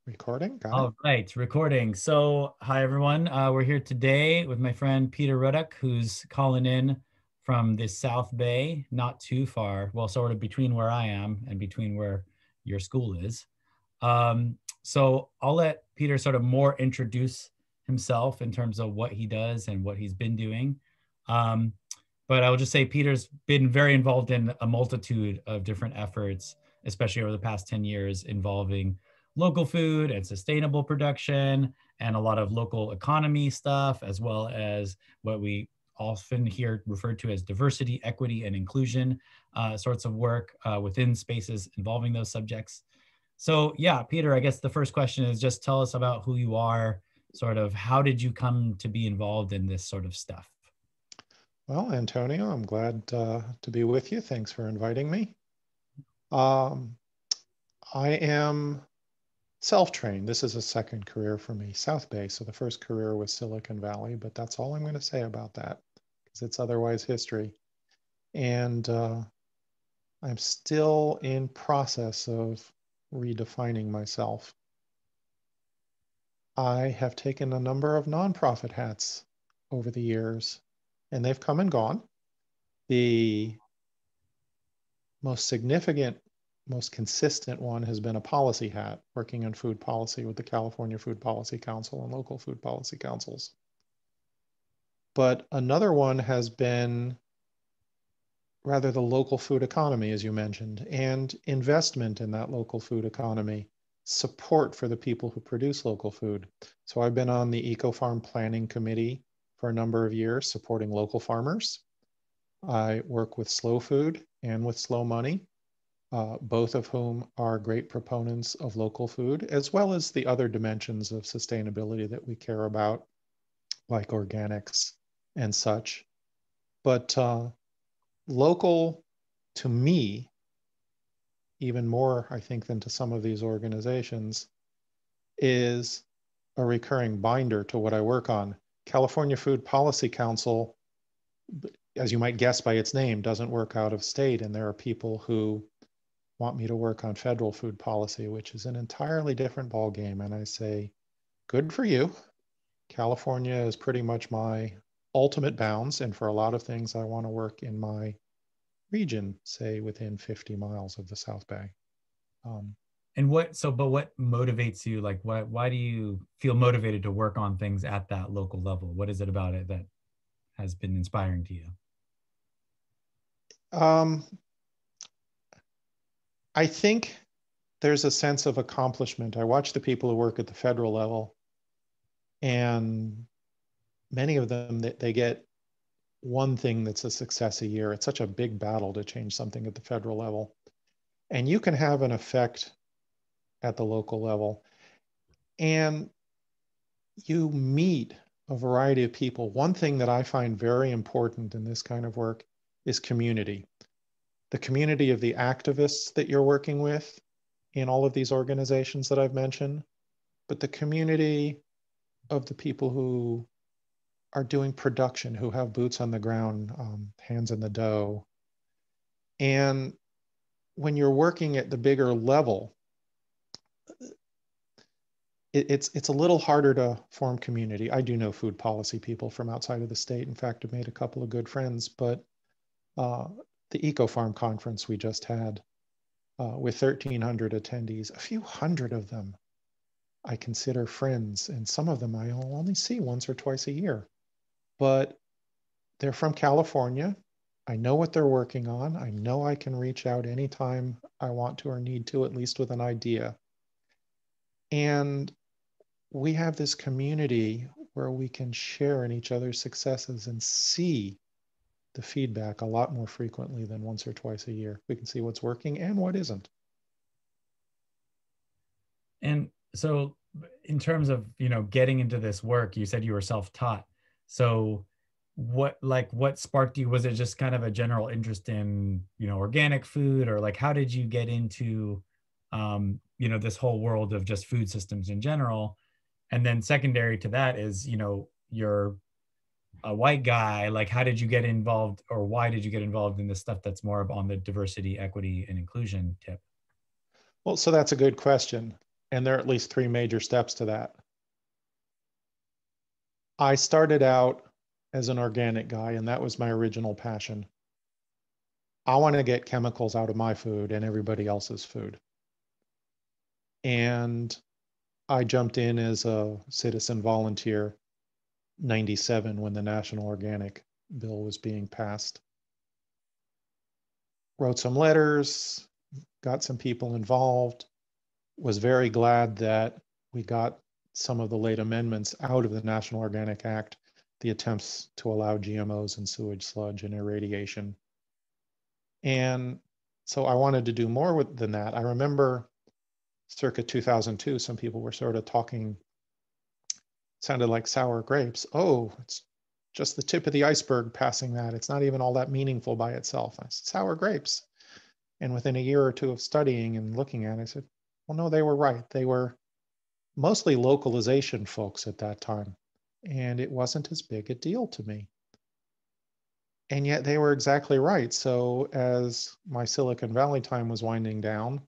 Recording, got it. All right, recording. So, hi everyone. We're here today with my friend Peter Ruddock, who's calling in from the South Bay, not too far, well, sort of between where I am and between where your school is. So, I'll let Peter sort of more introduce himself in terms of what he does and what he's been doing. Um, but I will just say Peter's been very involved in a multitude of different efforts, especially over the past 10 years, involving local food and sustainable production and a lot of local economy stuff, as well as what we often hear referred to as diversity, equity, and inclusion sorts of work within spaces involving those subjects. So, yeah, Peter, I guess the first question is just tell us about who you are, sort of how did you come to be involved in this sort of stuff? Well, Antonio, I'm glad to be with you. Thanks for inviting me. Um, I am self-trained. This is a second career for me, South Bay. So the first career was Silicon Valley, but that's all I'm going to say about that because it's otherwise history. And I'm still in process of redefining myself. I have taken a number of nonprofit hats over the years, and they've come and gone. The most significant, most consistent one has been a policy hat, working in food policy with the California Food Policy Council and local food policy councils. But another one has been rather the local food economy, as you mentioned, and investment in that local food economy, support for the people who produce local food. So I've been on the EcoFarm Planning Committee for a number of years, supporting local farmers. I work with Slow Food and with Slow Money, both of whom are great proponents of local food, as well as the other dimensions of sustainability that we care about, like organics and such. But local, to me, even more, I think, than to some of these organizations, is a recurring binder to what I work on. California Food Policy Council, as you might guess by its name, doesn't work out of state, and there are people who want me to work on federal food policy, which is an entirely different ballgame. And I say, good for you. California is pretty much my ultimate bounds. And for a lot of things, I want to work in my region, say within 50 miles of the South Bay. Um, And but what motivates you? Like, why do you feel motivated to work on things at that local level? What is it about it that has been inspiring to you? um, I think there's a sense of accomplishment. I watch the people who work at the federal level, and many of them, they get one thing that's a success a year. It's such a big battle to change something at the federal level. And you can have an effect at the local level. And you meet a variety of people. One thing that I find very important in this kind of work is community. The community of the activists that you're working with in all of these organizations that I've mentioned, but the community of the people who are doing production, who have boots on the ground, hands in the dough. And when you're working at the bigger level, it's a little harder to form community. I do know food policy people from outside of the state. In fact, I've made a couple of good friends, but uh, the EcoFarm conference we just had with 1,300 attendees, a few hundred of them I consider friends, and some of them I'll only see once or twice a year. But they're from California. I know what they're working on. I know I can reach out anytime I want to or need to, at least with an idea. And we have this community where we can share in each other's successes and see the feedback a lot more frequently than once or twice a year. We can see what's working and what isn't. And so, in terms of getting into this work, you said you were self-taught. So, what sparked you? Was it just kind of a general interest in organic food, or like how did you get into this whole world of just food systems in general? And then secondary to that is you're a white guy. Like, how did you get involved, or why did you get involved in this stuff that's more on the diversity, equity, and inclusion tip? Well, so that's a good question. And there are at least three major steps to that. I started out as an organic guy, and that was my original passion. I want to get chemicals out of my food and everybody else's food. And I jumped in as a citizen volunteer 97 when the National Organic Bill was being passed. Wrote some letters, got some people involved, was very glad that we got some of the late amendments out of the National Organic Act, the attempts to allow GMOs in sewage sludge and irradiation. And so I wanted to do more than that. I remember circa 2002, some people were sort of talking, sounded like sour grapes. Oh, it's just the tip of the iceberg passing that. It's not even all that meaningful by itself. I said, sour grapes. And within a year or two of studying and looking at it, I said, well, no, they were right. They were mostly localization folks at that time. And it wasn't as big a deal to me. And yet they were exactly right. So as my Silicon Valley time was winding down,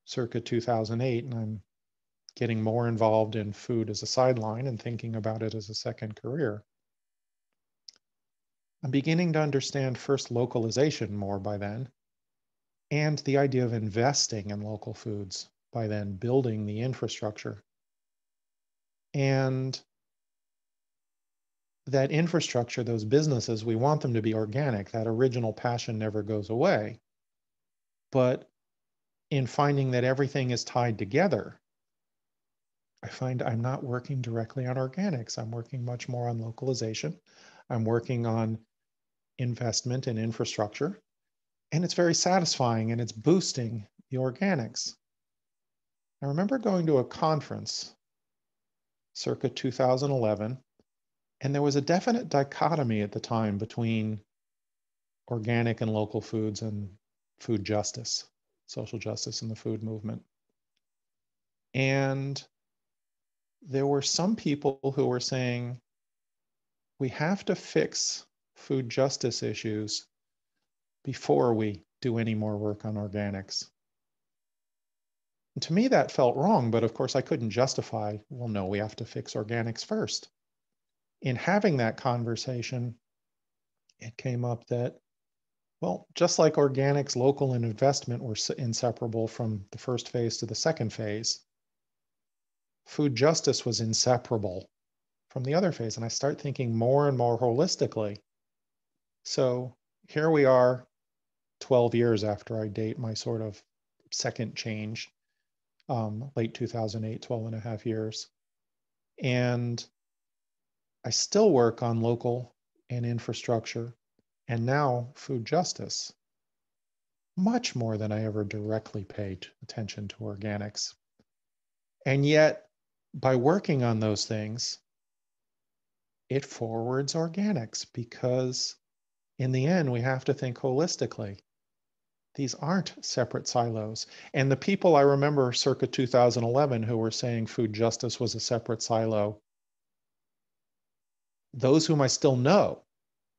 circa 2008, and I'm getting more involved in food as a sideline and thinking about it as a second career, I'm beginning to understand first localization more by then, and the idea of investing in local foods by then, building the infrastructure. And that infrastructure, those businesses, we want them to be organic. That original passion never goes away. But in finding that everything is tied together, I find I'm not working directly on organics. I'm working much more on localization. I'm working on investment in infrastructure. And it's very satisfying and it's boosting the organics. I remember going to a conference circa 2011, and there was a definite dichotomy at the time between organic and local foods and food justice, social justice in the food movement. And there were some people who were saying, we have to fix food justice issues before we do any more work on organics. And to me, that felt wrong, but of course I couldn't justify, well, no, we have to fix organics first. In having that conversation, it came up that, well, just like organics, local and investment were inseparable from the first phase to the second phase, food justice was inseparable from the other phase. And I start thinking more and more holistically. So here we are 12 years after I date my sort of second change, late 2008, 12 and a half years. And I still work on local and infrastructure, and now food justice, much more than I ever directly paid attention to organics. And yet, by working on those things, it forwards organics, because in the end, we have to think holistically. These aren't separate silos. And the people I remember circa 2011 who were saying food justice was a separate silo, those whom I still know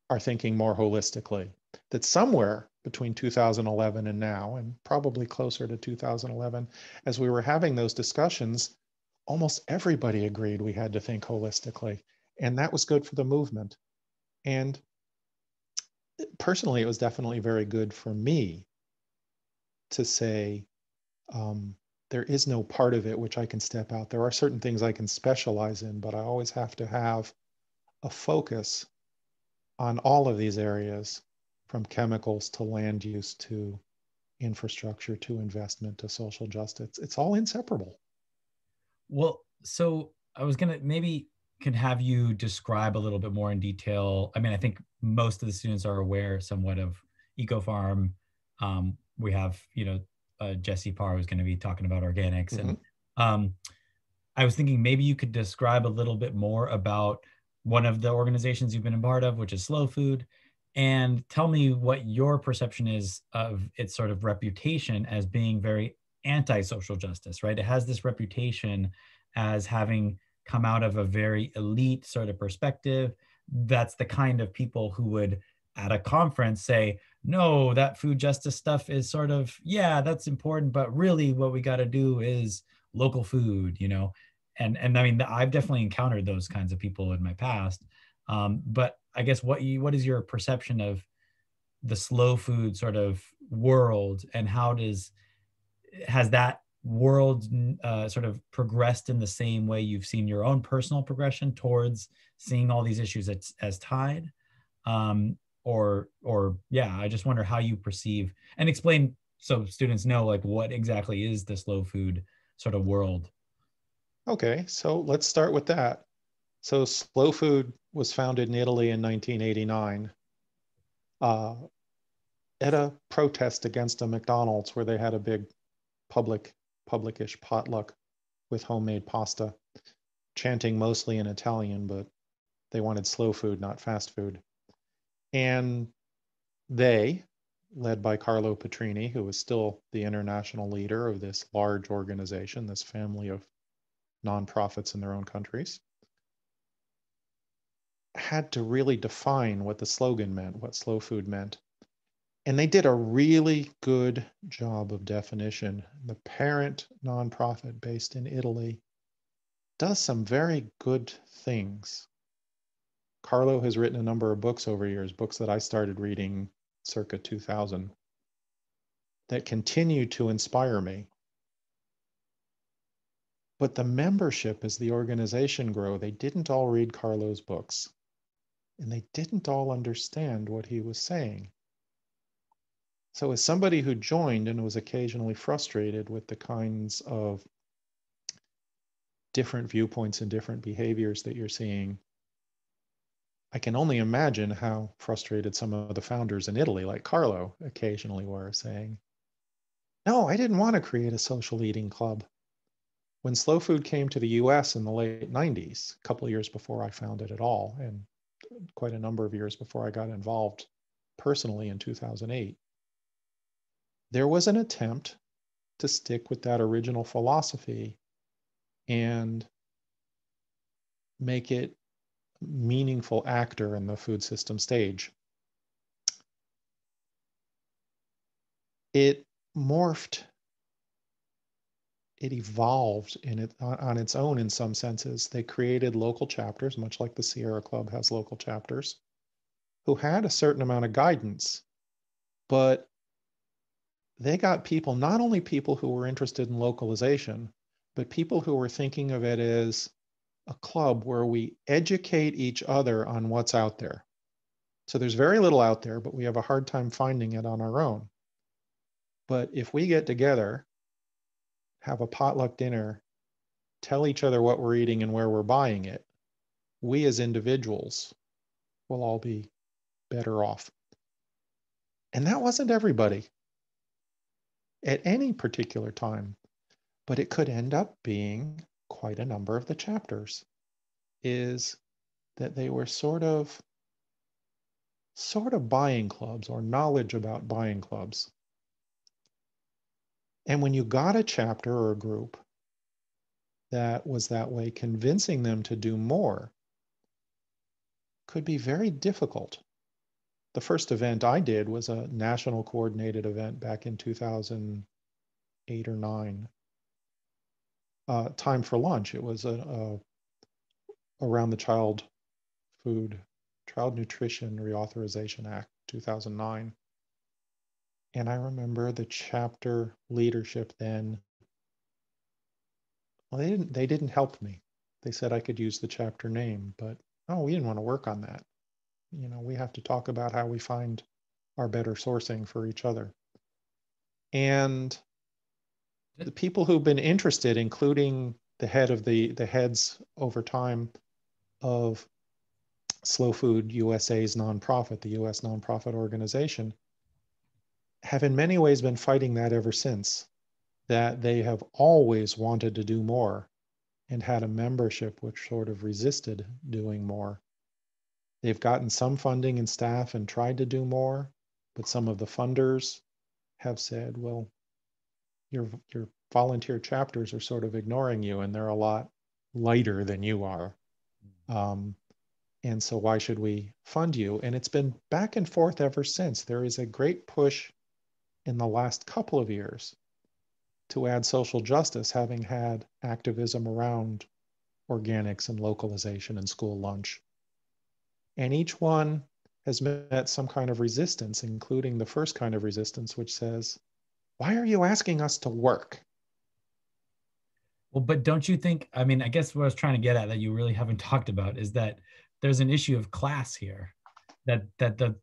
are thinking more holistically, that somewhere between 2011 and now, and probably closer to 2011, as we were having those discussions, almost everybody agreed we had to think holistically. And that was good for the movement. And personally, it was definitely very good for me to say, there is no part of it which I can step out. There are certain things I can specialize in, but I always have to have a focus on all of these areas, from chemicals to land use to infrastructure to investment to social justice. It's all inseparable. Well, so I was gonna maybe can have you describe a little bit more in detail. I mean, I think most of the students are aware somewhat of EcoFarm. We have, Jesse Parr who's going to be talking about organics, Mm-hmm. and I was thinking maybe you could describe a little bit more about one of the organizations you've been a part of, which is Slow Food, and tell me what your perception is of its sort of reputation as being very anti-social justice, right? It has this reputation as having come out of a very elite sort of perspective. That's the kind of people who would at a conference say, no, that food justice stuff is sort of, yeah, that's important, but really what we got to do is local food, and I mean, I've definitely encountered those kinds of people in my past. But I guess what is your perception of the slow food sort of world, and how has that world sort of progressed in the same way you've seen your own personal progression towards seeing all these issues as tied? Or yeah, I just wonder how you perceive and explain so students know like what exactly is the slow food sort of world. Okay, so let's start with that. So slow food was founded in Italy in 1989 uh, at a protest against a McDonald's where they had a big publicish potluck with homemade pasta, chanting mostly in Italian, but they wanted slow food, not fast food. And they, led by Carlo Petrini, who was still the international leader of this large organization, this family of nonprofits in their own countries, had to really define what the slogan meant, what slow food meant. And they did a really good job of definition. The parent nonprofit based in Italy does some very good things. Carlo has written a number of books over years, books that I started reading circa 2000, that continue to inspire me. But the membership, as the organization grew, they didn't all read Carlo's books, and they didn't all understand what he was saying. So as somebody who joined and was occasionally frustrated with the kinds of different viewpoints and different behaviors that you're seeing, I can only imagine how frustrated some of the founders in Italy, like Carlo, occasionally were, saying, no, I didn't want to create a social eating club. When slow food came to the US in the late 90s, a couple of years before I found it at all, and quite a number of years before I got involved personally in 2008, there was an attempt to stick with that original philosophy and make it a meaningful actor in the food system stage. It morphed, it evolved on its own in some senses. They created local chapters, much like the Sierra Club has local chapters, who had a certain amount of guidance, but they got people, not only people who were interested in localization, but people who were thinking of it as a club where we educate each other on what's out there. So there's very little out there, but we have a hard time finding it on our own. But if we get together, have a potluck dinner, tell each other what we're eating and where we're buying it, we as individuals will all be better off. And that wasn't everybody at any particular time, but it could end up being quite a number of the chapters, is that they were sort of buying clubs or knowledge about buying clubs. And when you got a chapter or a group that was that way, convincing them to do more could be very difficult. The first event I did was a national coordinated event back in 2008 or 9. Time for lunch. It was around the Child Nutrition Reauthorization Act 2009. And I remember the chapter leadership then, well, they didn't help me. They said I could use the chapter name, but we didn't want to work on that. We have to talk about how we find our better sourcing for each other. And the people who've been interested, including the heads over time of Slow Food USA's nonprofit, the US nonprofit organization, have in many ways been fighting that ever since. That they have always wanted to do more and had a membership which sort of resisted doing more. They've gotten some funding and staff and tried to do more, but some of the funders have said, well, your volunteer chapters are sort of ignoring you and they're a lot lighter than you are. And so why should we fund you? And it's been back and forth ever since. There is a great push in the last couple of years to add social justice, having had activism around organics and localization and school lunch. And each one has met some kind of resistance, including the first kind of resistance, which says, why are you asking us to work? Well, but don't you think, I mean, I guess what I was trying to get at that you really haven't talked about is that there's an issue of class here. That the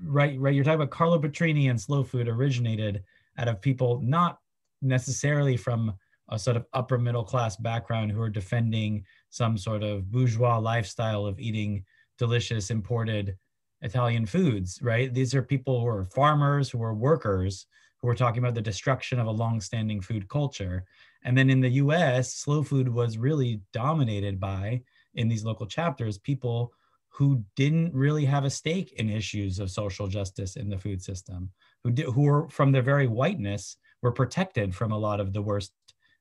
right, you're talking about Carlo Petrini and slow food originated out of people not necessarily from a sort of upper middle class background who are defending some sort of bourgeois lifestyle of eating delicious imported Italian foods, right? These are people who are farmers, who are workers, who are talking about the destruction of a long-standing food culture. And then in the US, slow food was really dominated by, in these local chapters, people who didn't really have a stake in issues of social justice in the food system, who were, from their very whiteness, were protected from a lot of the worst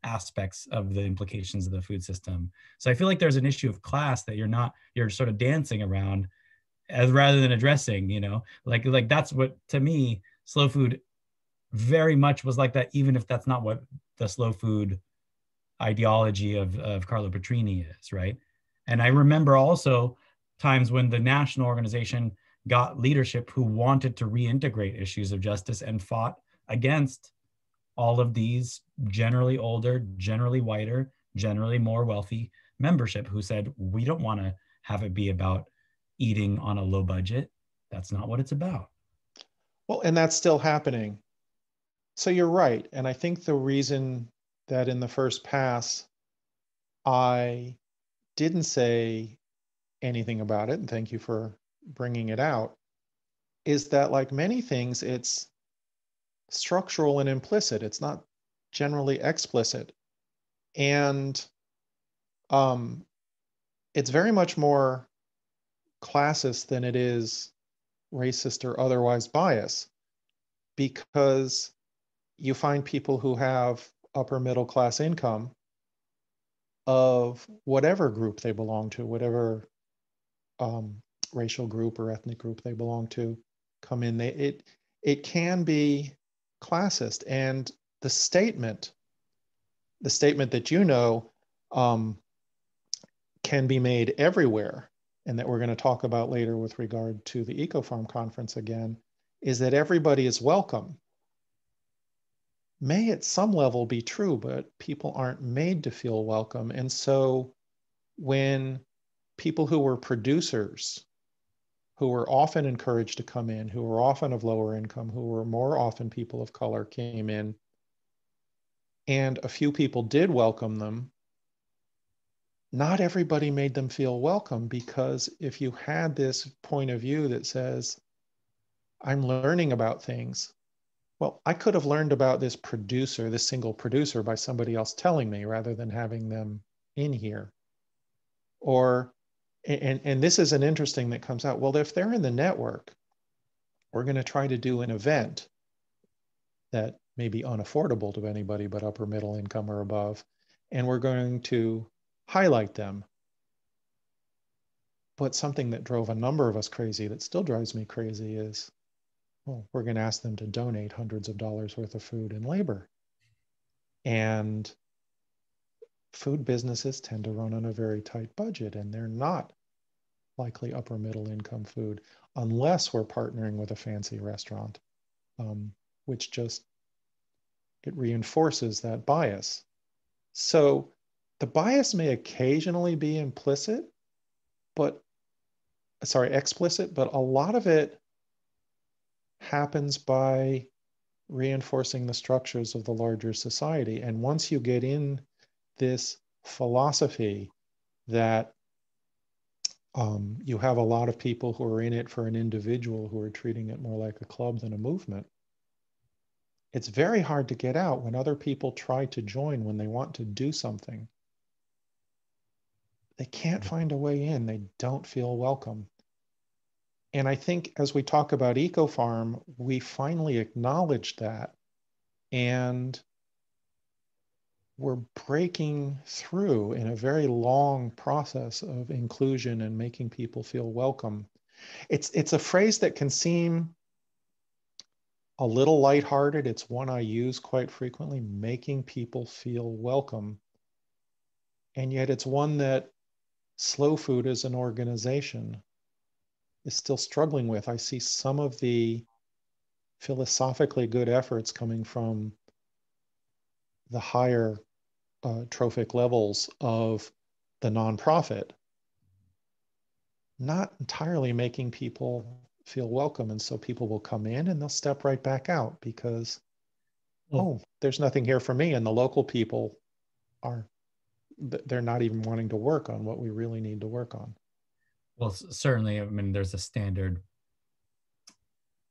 aspects of the implications of the food system. So I feel like there's an issue of class that you're sort of dancing around as rather than addressing, like that's what, to me, slow food very much was like that, even if that's not what the slow food ideology of Carlo Petrini is, right? And I remember also times when the national organization got leadership who wanted to reintegrate issues of justice and fought against all of these generally older, generally whiter, generally more wealthy membership who said, we don't want to have it be about eating on a low budget. That's not what it's about. Well, and that's still happening. So you're right. And I think the reason that in the first pass, I didn't say anything about it, and thank you for bringing it out, is that like many things, it's structural and implicit. It's not generally explicit. And it's very much more classist than it is racist or otherwise biased, because you find people who have upper middle class income of whatever group they belong to, whatever racial group or ethnic group they belong to, come in. It can be classist, and the statement that can be made everywhere, and that we're going to talk about later with regard to the EcoFarm conference again, is that everybody is welcome. May at some level be true, but people aren't made to feel welcome. And so when people who were producers, who were often encouraged to come in, who were often of lower income, who were more often people of color, came in, and a few people did welcome them, not everybody made them feel welcome, because if you had this point of view that says, I'm learning about things, well, I could have learned about this producer, this single producer, by somebody else telling me rather than having them in here. Or, and this is an interesting that comes out, well, if they're in the network, we're going to try to do an event that may be unaffordable to anybody but upper middle income or above, and we're going to highlight them. But something that drove a number of us crazy, that still drives me crazy, is, well, we're going to ask them to donate hundreds of dollars worth of food and labor. And food businesses tend to run on a very tight budget, and they're not likely upper middle income food unless we're partnering with a fancy restaurant, which just, it reinforces that bias. So the bias may occasionally be explicit, but a lot of it happens by reinforcing the structures of the larger society. And once you get in this philosophy that you have a lot of people who are in it for an individual, who are treating it more like a club than a movement, it's very hard to get out when other people try to join, when they want to do something. They can't find a way in. They don't feel welcome. And I think as we talk about EcoFarm, we finally acknowledge that, and we're breaking through in a very long process of inclusion and making people feel welcome. It's a phrase that can seem a little lighthearted. It's one I use quite frequently, making people feel welcome. And yet it's one that Slow Food as an organization is still struggling with. I see some of the philosophically good efforts coming from the higher trophic levels of the nonprofit, not entirely making people feel welcome. And so people will come in and they'll step right back out because, Well, oh, there's nothing here for me. And the local people are, they're not even wanting to work on what we really need to work on. well, certainly, I mean, there's a standard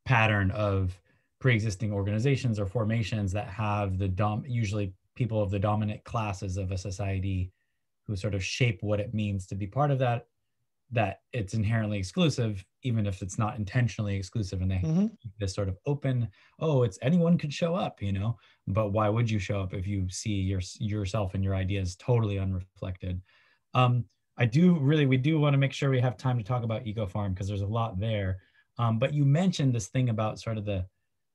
pattern of pre-existing organizations or formations that have usually people of the dominant classes of a society who sort of shape what it means to be part of that it's inherently exclusive, even if it's not intentionally exclusive. And they Mm-hmm. keep this sort of open, oh, it's anyone could show up, but why would you show up if you see yourself and your ideas totally unreflected? Um, we do want to make sure we have time to talk about EcoFarm because there's a lot there. But you mentioned this thing about sort of the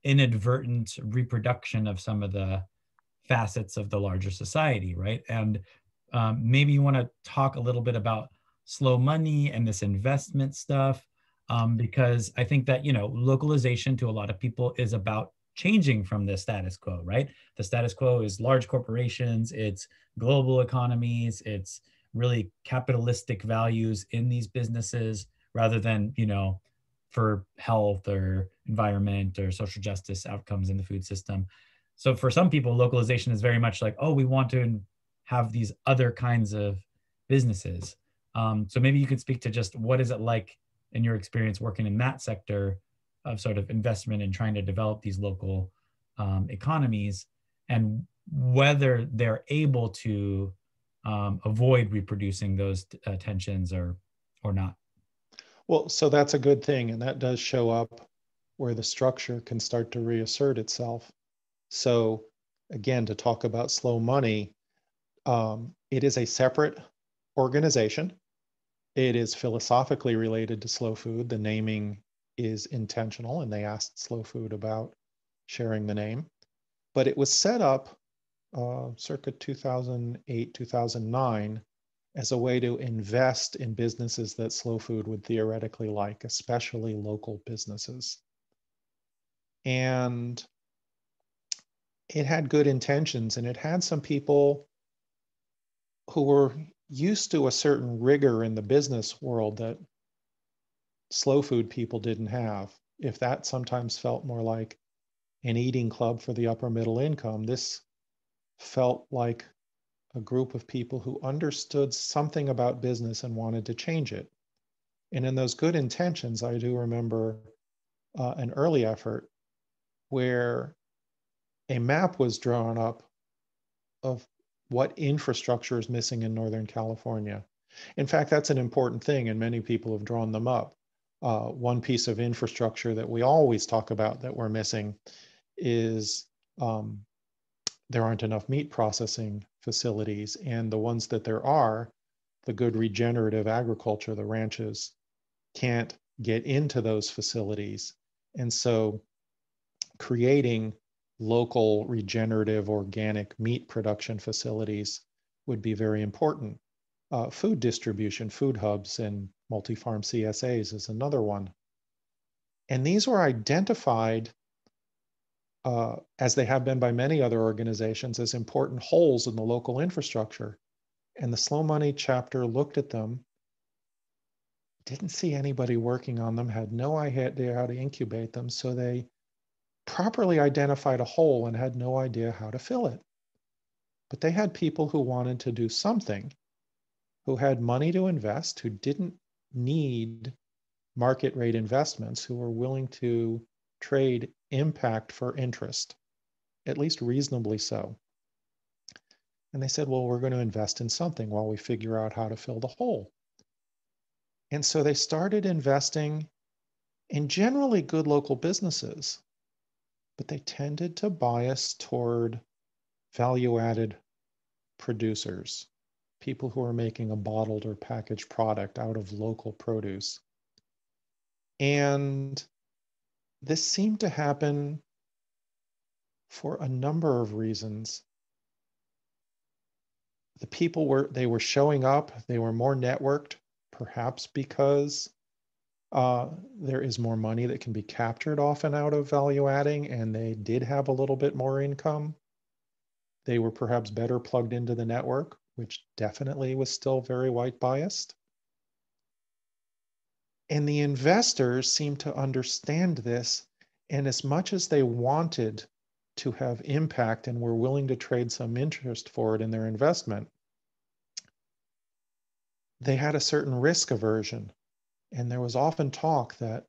inadvertent reproduction of some of the facets of the larger society, right? And maybe you want to talk a little bit about slow money and this investment stuff, because I think that, localization to a lot of people is about changing from the status quo, right? The status quo is large corporations, it's global economies, it's really capitalistic values in these businesses rather than, for health or environment or social justice outcomes in the food system. So for some people, localization is very much like, oh, we want to have these other kinds of businesses. So maybe you could speak to just what is it like in your experience working in that sector of sort of investment and trying to develop these local economies, and whether they're able to avoid reproducing those tensions or not. Well, so that's a good thing. And that does show up where the structure can start to reassert itself. So, again, to talk about slow money, it is a separate organization. It is philosophically related to slow food. The naming is intentional, and they asked Slow Food about sharing the name. But it was set up circa 2008, 2009 as a way to invest in businesses that Slow Food would theoretically like, especially local businesses. And it had good intentions, and it had some people who were used to a certain rigor in the business world that Slow Food people didn't have. If that sometimes felt more like an eating club for the upper middle income, this felt like a group of people who understood something about business and wanted to change it. And in those good intentions, I do remember an early effort where a map was drawn up of what infrastructure is missing in Northern California. In fact, that's an important thing, and many people have drawn them up. One piece of infrastructure that we always talk about that we're missing is there aren't enough meat processing facilities, and the ones that there are, the good regenerative agriculture, the ranches, can't get into those facilities. And so creating local regenerative organic meat production facilities would be very important. Food distribution, food hubs, and multi-farm CSAs is another one. And these were identified, as they have been by many other organizations, as important holes in the local infrastructure. And the Slow Money chapter looked at them, didn't see anybody working on them, had no idea how to incubate them. So they properly identified a hole and had no idea how to fill it. But they had people who wanted to do something, who had money to invest, who didn't need market rate investments, who were willing to trade impact for interest, at least reasonably so. And they said, well, we're going to invest in something while we figure out how to fill the hole. And so they started investing in generally good local businesses, but they tended to bias toward value-added producers, people who are making a bottled or packaged product out of local produce. And this seemed to happen for a number of reasons. The people were showing up, they were more networked, perhaps because there is more money that can be captured often out of value adding, and they did have a little bit more income. They were perhaps better plugged into the network, which definitely was still very white biased. And the investors seemed to understand this. And as much as they wanted to have impact and were willing to trade some interest for it in their investment, they had a certain risk aversion. And there was often talk that,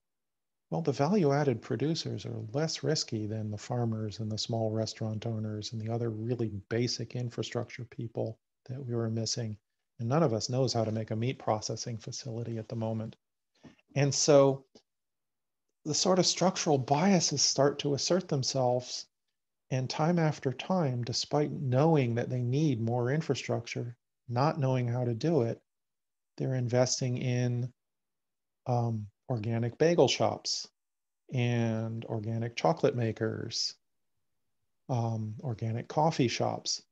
well, the value added producers are less risky than the farmers and the small restaurant owners and the other really basic infrastructure people that we were missing. And none of us knows how to make a meat processing facility at the moment. And so the sort of structural biases start to assert themselves. And time after time, despite knowing that they need more infrastructure, not knowing how to do it, they're investing in organic bagel shops and organic chocolate makers, organic coffee shops.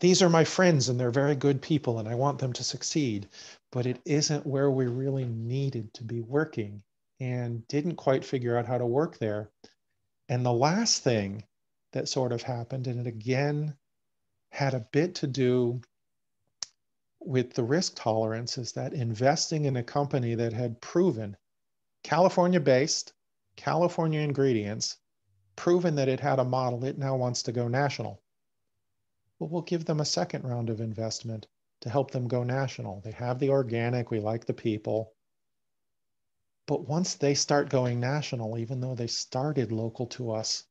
These are my friends and they're very good people and I want them to succeed, but it isn't where we really needed to be working and didn't quite figure out how to work there. And the last thing that sort of happened, and it again had a bit to do with the risk tolerance, is that investing in a company that had proven California based, California ingredients, proven that it had a model, it now wants to go national. Well, we'll give them a second round of investment to help them go national. They have the organic, we like the people. But once they start going national, even though they started local to us,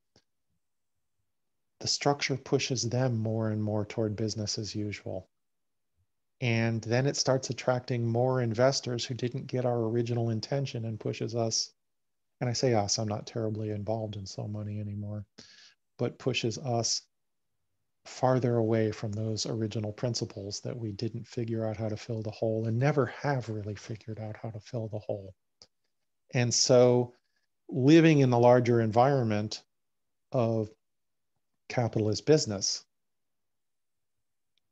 the structure pushes them more and more toward business as usual. And then it starts attracting more investors who didn't get our original intention and pushes us. And I say us, I'm not terribly involved in so money anymore, but pushes us farther away from those original principles that we didn't figure out how to fill the hole and never have really figured out how to fill the hole. And so living in the larger environment of capitalist business,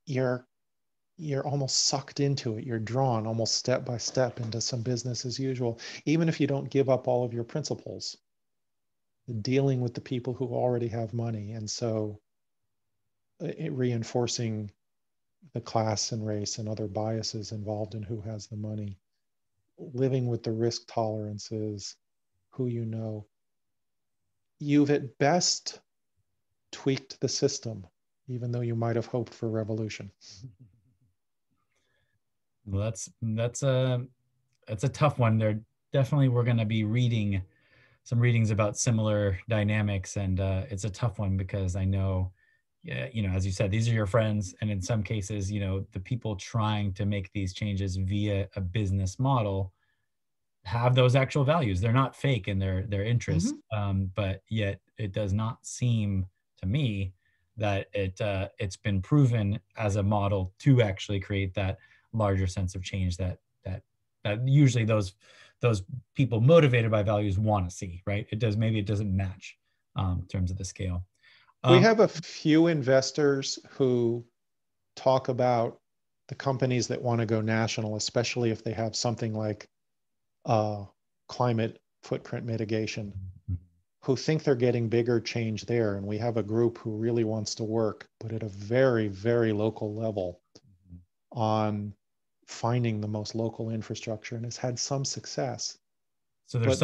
you're almost sucked into it. You're drawn almost step by step into some business as usual, even if you don't give up all of your principles, dealing with the people who already have money. And so reinforcing the class and race and other biases involved in who has the money, living with the risk tolerances, who you know. You've at best tweaked the system, even though you might have hoped for revolution. Well, that's a tough one. There definitely we're going to be reading some readings about similar dynamics, and it's a tough one because I know, yeah, you know, as you said, these are your friends, and in some cases, you know, the people trying to make these changes via a business model have those actual values. They're not fake in their interests, but yet it does not seem to me that it's been proven as a model to actually create that larger sense of change that usually those people motivated by values want to see, right? Maybe it doesn't match in terms of the scale. We have a few investors who talk about the companies that want to go national, especially if they have something like climate footprint mitigation, who think they're getting bigger change there. And we have a group who really wants to work, but at a very, very local level on finding the most local infrastructure and has had some success. So there's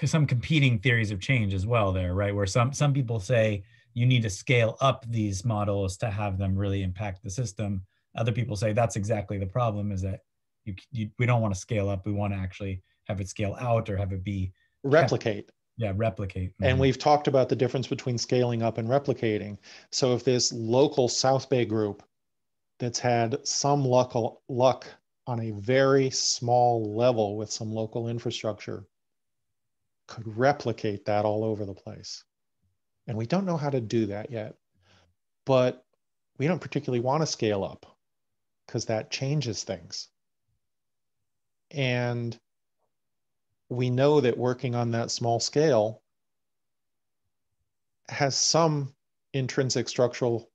some competing theories of change as well there, right? Where some people say you need to scale up these models to have them really impact the system. Other people say that's exactly the problem, is that we don't want to scale up. We want to actually have it scale out or have it be replicate. Yeah, replicate. And we've talked about the difference between scaling up and replicating. So if this local South Bay group that's had some luck on a very small level with some local infrastructure could replicate that all over the place. And we don't know how to do that yet, but we don't particularly want to scale up because that changes things. And we know that working on that small scale has some intrinsic structural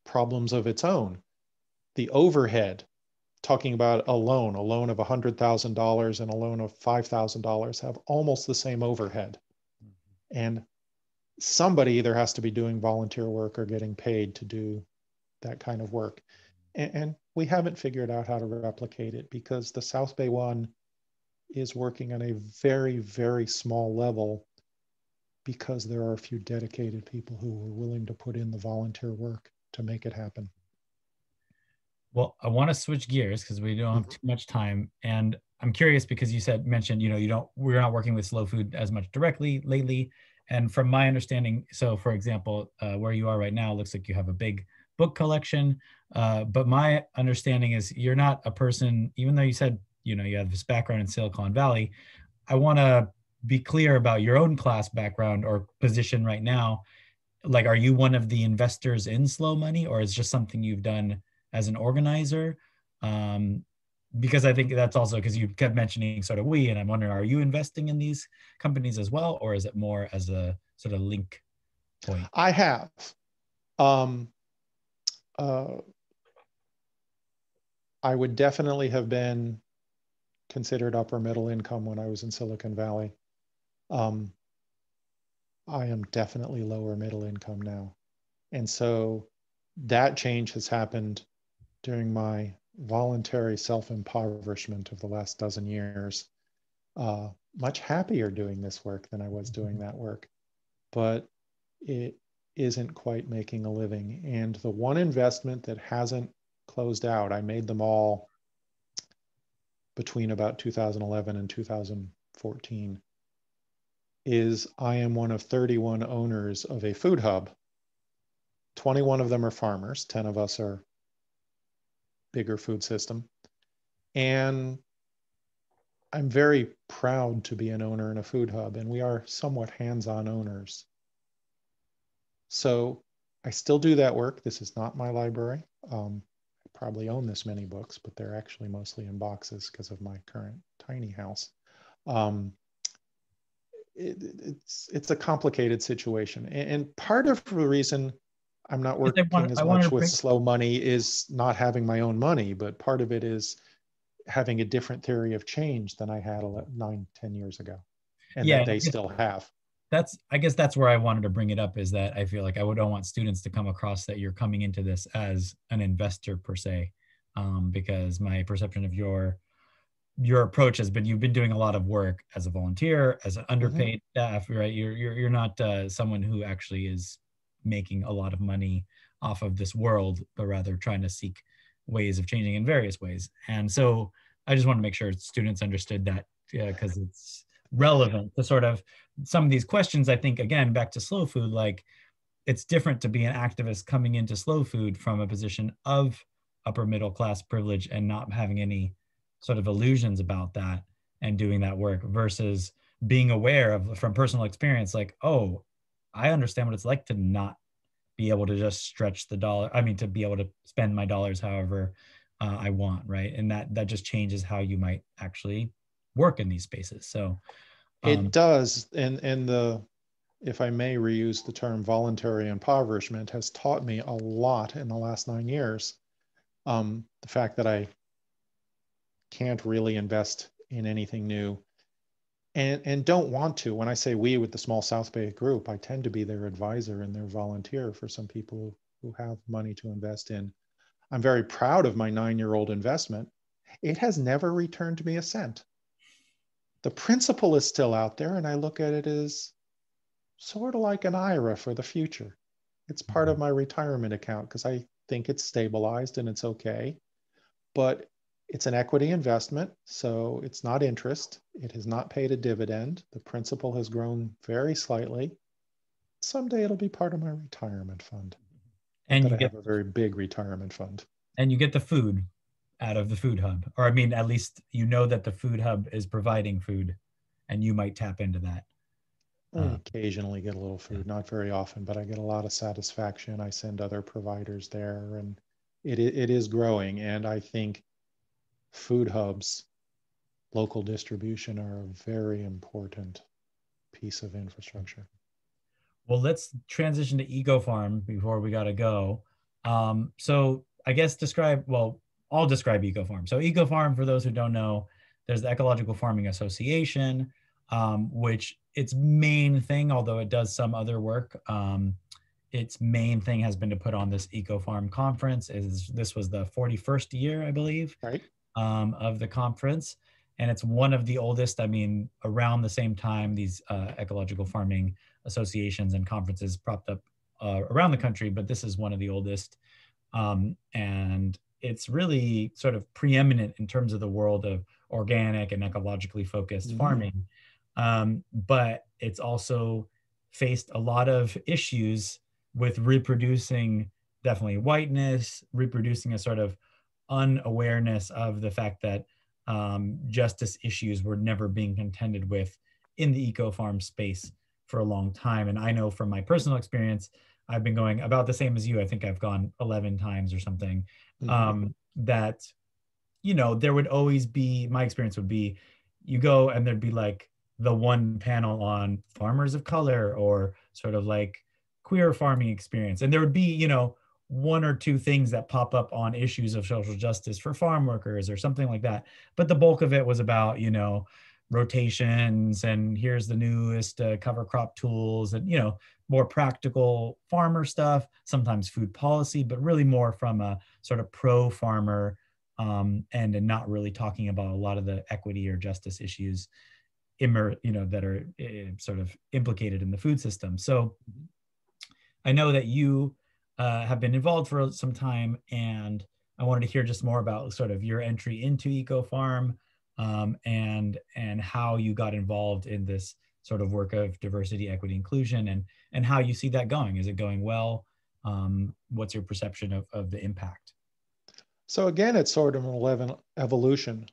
problems of its own. The overhead, talking about a loan of $100,000 and a loan of $5,000 have almost the same overhead. And somebody either has to be doing volunteer work or getting paid to do that kind of work. And we haven't figured out how to replicate it because the South Bay one is working on a very, very small level because there are a few dedicated people who are willing to put in the volunteer work to make it happen. Well, I want to switch gears because we don't have too much time. And I'm curious because you mentioned, we're not working with slow food as much directly lately. And from my understanding, so for example, where you are right now, looks like you have a big book collection. But my understanding is you're not a person, even though you said, you have this background in Silicon Valley. I want to be clear about your own class background or position right now. Like, are you one of the investors in slow money, or is it just something you've done as an organizer? Because I think that's also because you kept mentioning sort of we, and I'm wondering, are you investing in these companies as well, or is it more as a sort of link point? I have. Um, I would definitely have been considered upper middle income when I was in Silicon Valley. I am definitely lower middle income now. And so that change has happened during my voluntary self-impoverishment of the last dozen years. Much happier doing this work than I was doing that work, but it isn't quite making a living. And the one investment that hasn't closed out, I made them all between about 2011 and 2014, is I am one of 31 owners of a food hub. 21 of them are farmers, 10 of us are bigger food system. And I'm very proud to be an owner in a food hub, and we are somewhat hands-on owners. So I still do that work. This is not my library. I probably own this many books, but they're actually mostly in boxes because of my current tiny house. It's a complicated situation. And part of the reason I'm not working as much with slow money is not having my own money, but part of it is having a different theory of change than I had 9-10 years ago, and that they still have. I guess that's where I wanted to bring it up, is that I feel like I don't want students to come across that you're coming into this as an investor per se, because my perception of your approach has been you've been doing a lot of work as a volunteer, as an underpaid staff, right? You're not someone who actually is making a lot of money off of this world, but rather trying to seek ways of changing in various ways. And so I just want to make sure students understood that, because it's relevant to sort of some of these questions. I think, again, back to slow food, like it's different to be an activist coming into slow food from a position of upper middle class privilege and not having any sort of illusions about that and doing that work, versus being aware of, from personal experience, like, oh, I understand what it's like to not be able to just stretch the dollar. I mean, to be able to spend my dollars however I want, right? And that just changes how you might actually work in these spaces. So it does. And if I may reuse the term, voluntary impoverishment has taught me a lot in the last 9 years. The fact that I can't really invest in anything new and don't want to. When I say we with the small South Bay group, I tend to be their advisor and their volunteer for some people who have money to invest in. I'm very proud of my 9-year-old investment. It has never returned me a cent. The principal is still out there, and I look at it as sort of like an IRA for the future. It's part of my retirement account because I think it's stabilized and it's okay. But it's an equity investment, so it's not interest. It has not paid a dividend. The principal has grown very slightly. Someday it'll be part of my retirement fund. Not that I have a very big retirement fund. And you get the food out of the food hub, or I mean, at least you know that the food hub is providing food, and you might tap into that. I occasionally get a little food, not very often, but I get a lot of satisfaction. I send other providers there, and it is growing. And I think food hubs, local distribution, are a very important piece of infrastructure. Well, let's transition to EcoFarm before we got to go. So I guess I'll describe EcoFarm. So EcoFarm, for those who don't know, there's the Ecological Farming Association, which its main thing, although it does some other work, its main thing has been to put on this EcoFarm conference. This was the 41st year, I believe, Right. of the conference. And it's one of the oldest. I mean, around the same time, these ecological farming associations and conferences propped up around the country, but this is one of the oldest. And it's really sort of preeminent in terms of the world of organic and ecologically focused farming. But it's also faced a lot of issues with reproducing definitely whiteness, reproducing a sort of unawareness of the fact that justice issues were never being contended with in the eco farm space for a long time. And I know from my personal experience, I've been going about the same as you. I think I've gone 11 times or something. That, there would always be, my experience would be, you go and there'd be like the one panel on farmers of color or sort of like queer farming experience. And there would be, one or two things that pop up on issues of social justice for farm workers or something like that. But the bulk of it was about, rotations and here's the newest cover crop tools and, more practical farmer stuff, sometimes food policy, but really more from a sort of pro farmer and not really talking about a lot of the equity or justice issues that are sort of implicated in the food system. So I know that you have been involved for some time, and I wanted to hear just more about sort of your entry into EcoFarm and how you got involved in this sort of work of diversity, equity, inclusion, and how you see that going. Is it going well? What's your perception of the impact? So again, it's sort of an 11 evolution.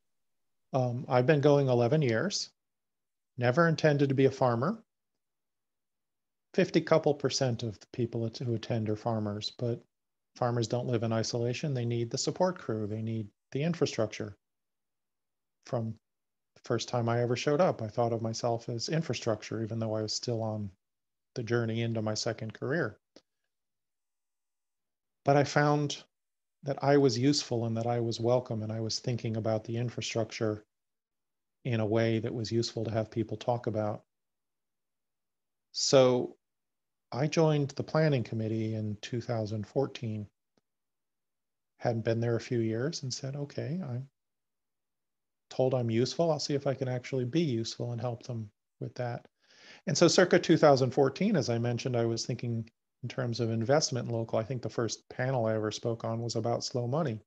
I've been going 11 years, never intended to be a farmer. 50 couple percent of the people who attend are farmers, but farmers don't live in isolation. They need the support crew. They need the infrastructure. From the first time I ever showed up, I thought of myself as infrastructure, even though I was still on the journey into my second career. But I found that I was useful and that I was welcome, and I was thinking about the infrastructure in a way that was useful to have people talk about. So I joined the planning committee in 2014, hadn't been there a few years, and said, okay, I'm told I'm useful. I'll see if I can actually be useful and help them with that. And so circa 2014, as I mentioned, I was thinking in terms of investment in local. I think the first panel I ever spoke on was about slow money.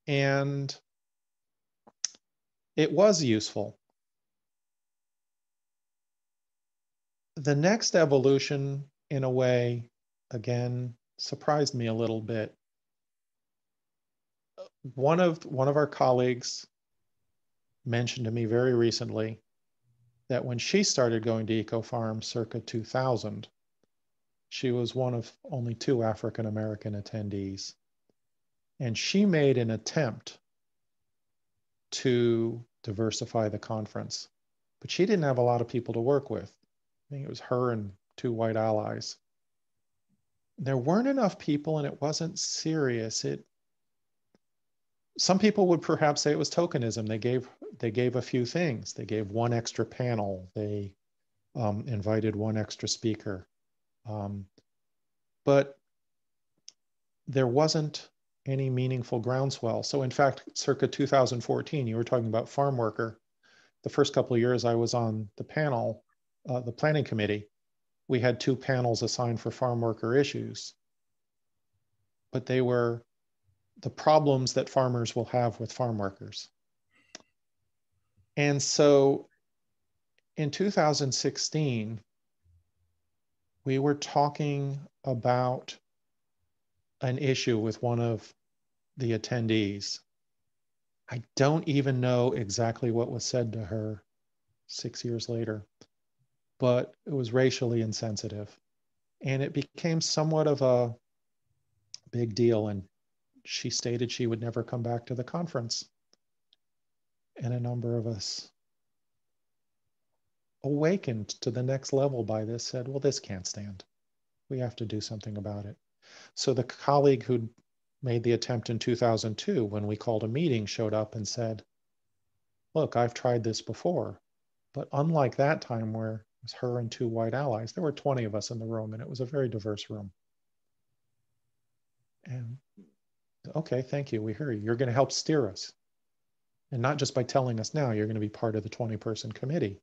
And it was useful. The next evolution, in a way, again, surprised me a little bit. One of our colleagues mentioned to me very recently that when she started going to EcoFarm circa 2000, she was one of only 2 African American attendees. And she made an attempt to diversify the conference, but she didn't have a lot of people to work with. I think it was her and 2 white allies. There weren't enough people and it wasn't serious. Some people would perhaps say it was tokenism. They gave a few things. They gave 1 extra panel. They invited 1 extra speaker. But there wasn't any meaningful groundswell. So in fact, circa 2014, you were talking about farm worker. The first couple of years I was on the panel, the planning committee, we had 2 panels assigned for farm worker issues. But they were the problems that farmers will have with farm workers. And so in 2016, we were talking about an issue with one of the attendees. I don't even know exactly what was said to her 6 years later, but it was racially insensitive. And it became somewhat of a big deal. And she stated she would never come back to the conference. And a number of us awakened to the next level by this, said, well, this can't stand. We have to do something about it. So the colleague who made the attempt in 2002, when we called a meeting, showed up and said, look, I've tried this before, but unlike that time where it was her and two white allies, there were 20 of us in the room, and it was a very diverse room. And okay, thank you. We hear you. You're going to help steer us. And not just by telling us now, you're going to be part of the 20-person committee.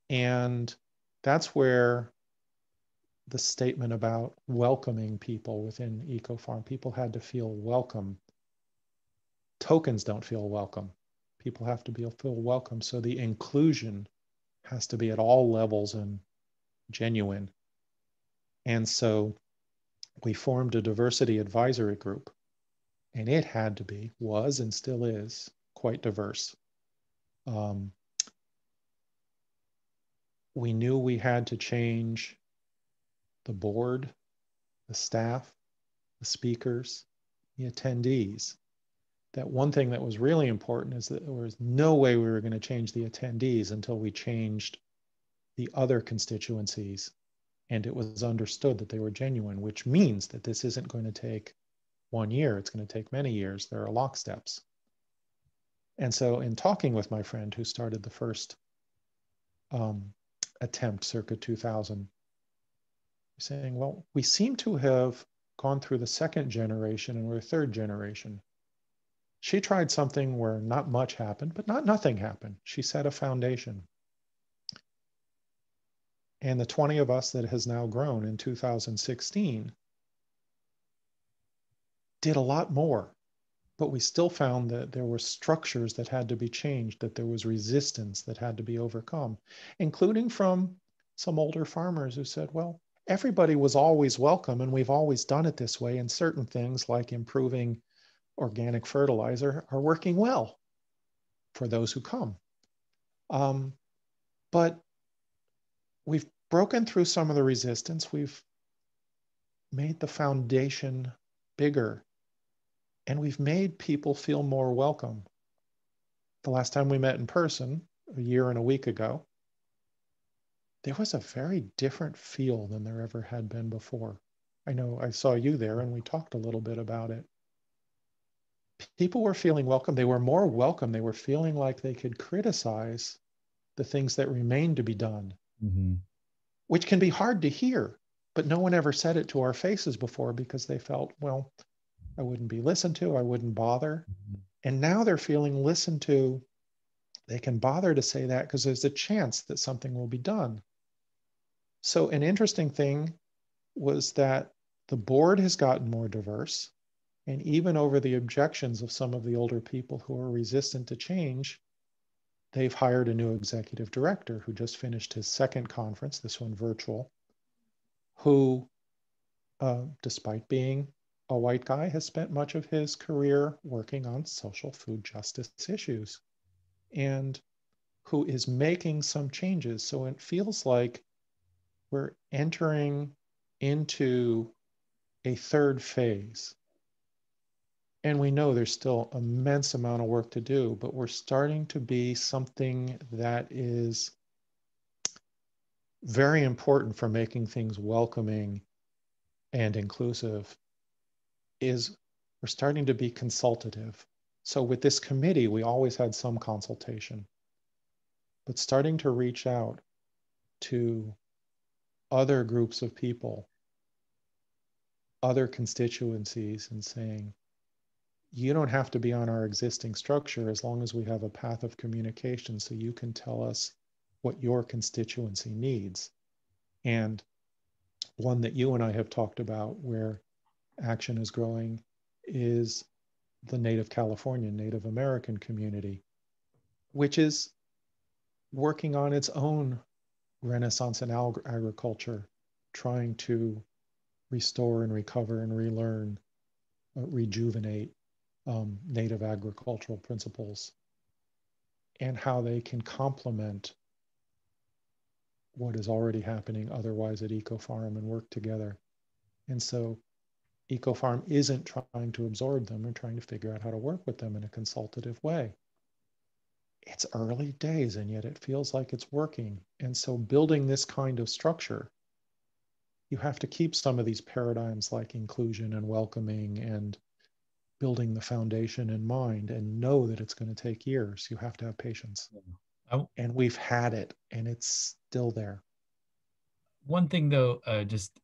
And that's where the statement about welcoming people within EcoFarm, people had to feel welcome. Tokens don't feel welcome. People have to feel welcome. So the inclusion has to be at all levels and genuine. And so we formed a diversity advisory group, and it had to be, was, and still is quite diverse. We knew we had to change the board, the staff, the speakers, the attendees. That one thing that was really important is that there was no way we were going to change the attendees until we changed the other constituencies and it was understood that they were genuine, which means that this isn't going to take 1 year. It's going to take many years. There are locksteps. And so in talking with my friend who started the first attempt circa 2000, saying, well, we seem to have gone through the second generation and we're third generation. She tried something where not much happened, but not nothing happened. She set a foundation. And the 20 of us that has now grown in 2016 did a lot more, but we still found that there were structures that had to be changed, that there was resistance that had to be overcome, including from some older farmers who said, well, everybody was always welcome and we've always done it this way, and certain things like improving organic fertilizer are working well for those who come. But we've broken through some of the resistance. We've made the foundation bigger, and we've made people feel more welcome. The last time we met in person, a year and a week ago, there was a very different feel than there ever had been before. I know I saw you there and we talked a little bit about it. People were feeling welcome. They were more welcome. They were feeling like they could criticize the things that remain to be done, which can be hard to hear, but no one ever said it to our faces before because they felt, well, I wouldn't be listened to. I wouldn't bother. And now they're feeling listened to. They can bother to say that because there's a chance that something will be done. So an interesting thing was that the board has gotten more diverse. And even over the objections of some of the older people who are resistant to change, they've hired a new executive director who just finished his second conference, this one virtual, who, despite being a white guy, has spent much of his career working on social food justice issues and who is making some changes. So it feels like we're entering into a third phase. And we know there's still an immense amount of work to do, but we're starting to be something that is very important for making things welcoming and inclusive. Is we're starting to be consultative. So with this committee, we always had some consultation, but starting to reach out to other groups of people, other constituencies, and saying, you don't have to be on our existing structure as long as we have a path of communication so you can tell us what your constituency needs. And one that you and I have talked about where action is growing is the Native Californian, Native American community, which is working on its own renaissance in agriculture, trying to restore and recover and relearn, rejuvenate native agricultural principles and how they can complement what is already happening otherwise at EcoFarm and work together. And so EcoFarm isn't trying to absorb them and trying to figure out how to work with them in a consultative way. it's early days and yet it feels like it's working. And so building this kind of structure, you have to keep some of these paradigms like inclusion and welcoming and building the foundation in mind and know that it's going to take years. You have to have patience. I, And we've had it and it's still there. one thing though, just